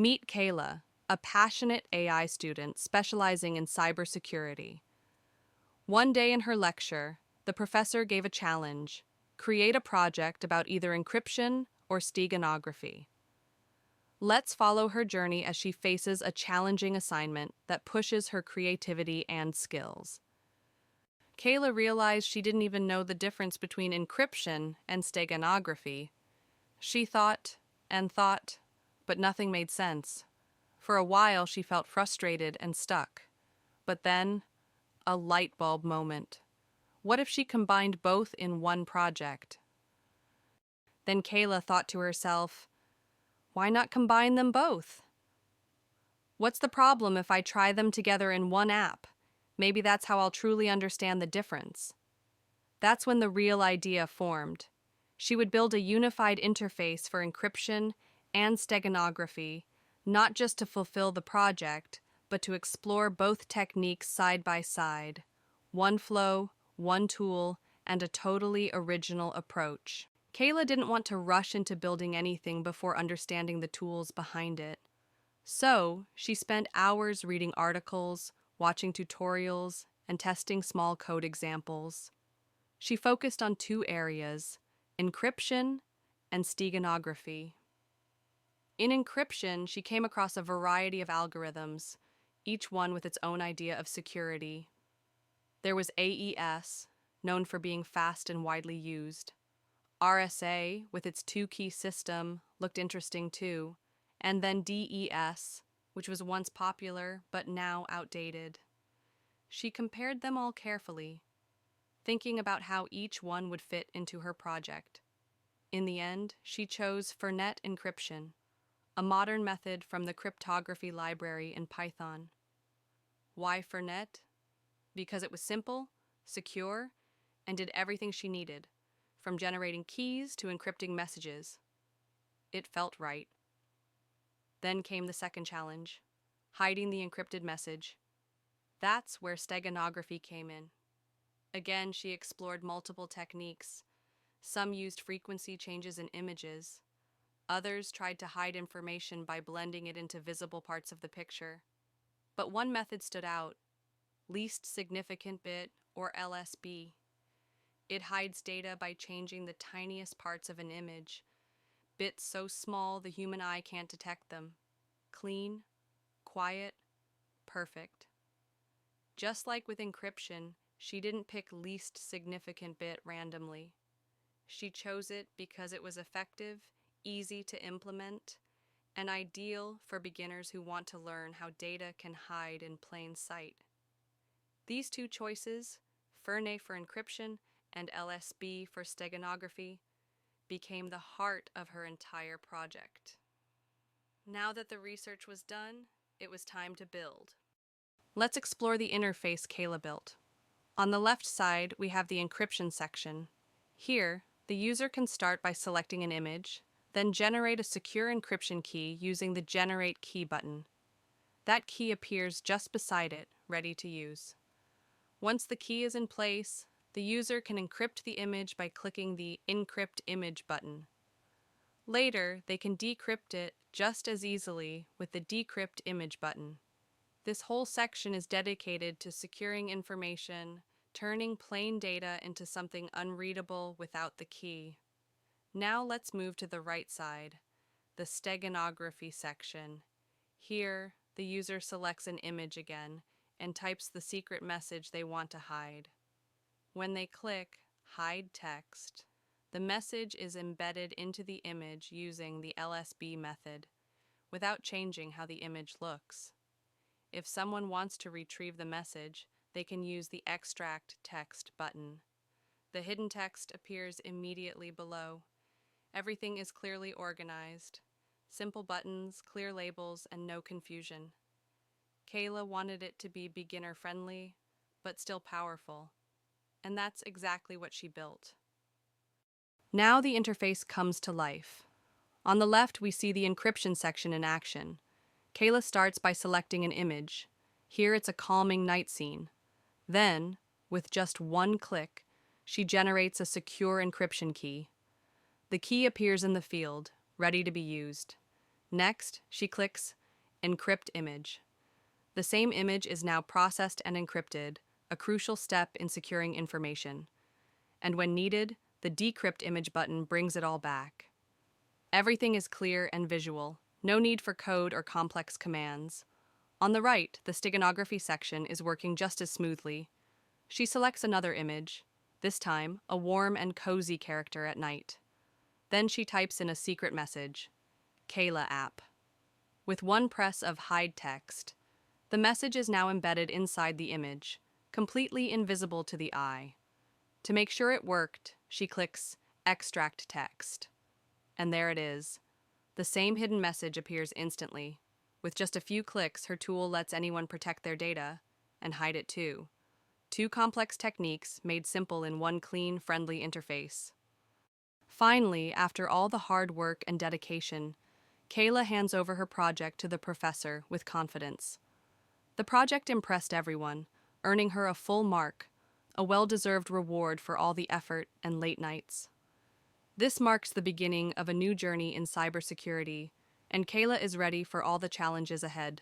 Meet Kayla, a passionate AI student specializing in cybersecurity. One day in her lecture, the professor gave a challenge: create a project about either encryption or steganography. Let's follow her journey as she faces a challenging assignment that pushes her creativity and skills. Kayla realized she didn't even know the difference between encryption and steganography. She thought and thought, but nothing made sense. For a while, she felt frustrated and stuck. But then, a light bulb moment. What if she combined both in one project? Then Kayla thought to herself, why not combine them both? What's the problem if I try them together in one app? Maybe that's how I'll truly understand the difference. That's when the real idea formed. She would build a unified interface for encryption and steganography, not just to fulfill the project, but to explore both techniques side by side. One flow, one tool, and a totally original approach. Kayla didn't want to rush into building anything before understanding the tools behind it. So, she spent hours reading articles, watching tutorials, and testing small code examples. She focused on two areas: encryption and steganography. In encryption, she came across a variety of algorithms, each one with its own idea of security. There was AES, known for being fast and widely used. RSA, with its two-key system, looked interesting too. And then DES, which was once popular but now outdated. She compared them all carefully, thinking about how each one would fit into her project. In the end, she chose Fernet Encryption, a modern method from the cryptography library in Python. Why Fernet? Because it was simple, secure, and did everything she needed, from generating keys to encrypting messages. It felt right. Then came the second challenge: hiding the encrypted message. That's where steganography came in. Again, she explored multiple techniques. Some used frequency changes in images. Others tried to hide information by blending it into visible parts of the picture. But one method stood out: least significant bit, or LSB. It hides data by changing the tiniest parts of an image, bits so small the human eye can't detect them. Clean, quiet, perfect. Just like with encryption, she didn't pick least significant bit randomly. She chose it because it was effective, easy to implement, and ideal for beginners who want to learn how data can hide in plain sight. These two choices, Fernet for encryption and LSB for steganography, became the heart of her entire project. Now that the research was done, it was time to build. Let's explore the interface Kayla built. On the left side, we have the encryption section. Here, the user can start by selecting an image, then generate a secure encryption key using the Generate Key button. That key appears just beside it, ready to use. Once the key is in place, the user can encrypt the image by clicking the Encrypt Image button. Later, they can decrypt it just as easily with the Decrypt Image button. This whole section is dedicated to securing information, turning plain data into something unreadable without the key. Now let's move to the right side, the steganography section. Here, the user selects an image again and types the secret message they want to hide. When they click Hide Text, the message is embedded into the image using the LSB method, without changing how the image looks. If someone wants to retrieve the message, they can use the Extract Text button. The hidden text appears immediately below. Everything is clearly organized. Simple buttons, clear labels, and no confusion. Kayla wanted it to be beginner-friendly, but still powerful. And that's exactly what she built. Now the interface comes to life. On the left, we see the encryption section in action. Kayla starts by selecting an image. Here it's a calming night scene. Then, with just one click, she generates a secure encryption key. The key appears in the field, ready to be used. Next, she clicks Encrypt Image. The same image is now processed and encrypted, a crucial step in securing information. And when needed, the Decrypt Image button brings it all back. Everything is clear and visual, no need for code or complex commands. On the right, the steganography section is working just as smoothly. She selects another image, this time a warm and cozy character at night. Then she types in a secret message, Kayla app. With one press of hide text, the message is now embedded inside the image, completely invisible to the eye. To make sure it worked, she clicks Extract Text. And there it is. The same hidden message appears instantly. With just a few clicks, her tool lets anyone protect their data and hide it too. Two complex techniques made simple in one clean, friendly interface. Finally, after all the hard work and dedication, Kayla hands over her project to the professor with confidence. The project impressed everyone, earning her a full mark, a well-deserved reward for all the effort and late nights. This marks the beginning of a new journey in cybersecurity, and Kayla is ready for all the challenges ahead.